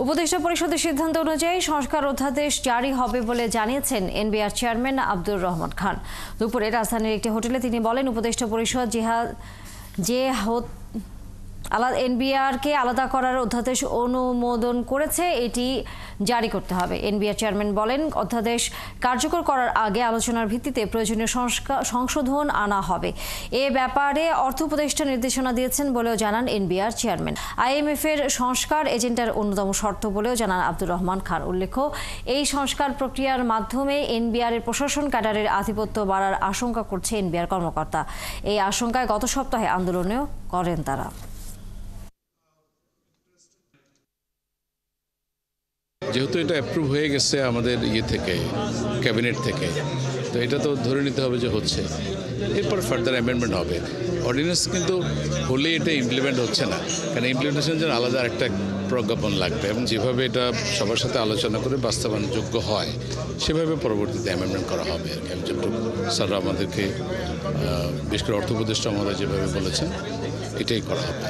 উপদেষ্টা পরিষদের সিদ্ধান্ত অনুযায়ী সংস্কার অধ্যাদেশ জারি হবে বলে জানিয়েছেন এনবিআর চেয়ারম্যান আব্দুর রহমান খান। দুপুরে রাজধানীর একটি হোটেলে তিনি বলেন, উপদেষ্টা পরিষদ এনবিআরকে আলাদা করার অধ্যাদেশ অনুমোদন করেছে, এটি জারি করতে হবে। এনবিআর চেয়ারম্যান বলেন, অধ্যাদেশ কার্যকর করার আগে আলোচনার ভিত্তিতে প্রয়োজনীয় সংশোধন আনা হবে। এ ব্যাপারে অর্থ উপদেষ্টা নির্দেশনা দিয়েছেন বলেও জানান এনবিআর চেয়ারম্যান। IMF এর সংস্কার এজেন্ডার অন্যতম শর্ত বলেও জানান আব্দুর রহমান খান। উল্লেখ্য, এই সংস্কার প্রক্রিয়ার মাধ্যমে এনবিআর এর প্রশাসন ক্যাডারের আধিপত্য বাড়ার আশঙ্কা করছে এনবিআর কর্মকর্তা। এই আশঙ্কায় গত সপ্তাহে আন্দোলনেও করেন তারা। যেহেতু এটা অ্যাপ্রুভ হয়ে গেছে আমাদের থেকে ক্যাবিনেট থেকে, তো এটা তো ধরে নিতে হবে যে হচ্ছে, এরপর ফার্দার অ্যামেন্ডমেন্ট হবে। অর্ডিন্যান্স কিন্তু হলে এটা ইমপ্লিমেন্ট হচ্ছে না, কারণ ইমপ্লিমেন্টেশনের জন্য আলাদা একটা প্রজ্ঞাপন লাগবে এবং যেভাবে এটা সবার সাথে আলোচনা করে বাস্তবায়নযোগ্য হয় সেভাবে পরবর্তীতে অ্যামেন্ডমেন্ট করা হবে। যতটুকু স্যাররা আমাদেরকে বিশেষ করে অর্থ উপদেষ্টা মহোদয় যেভাবে বলেছেন, এটাই করা হবে।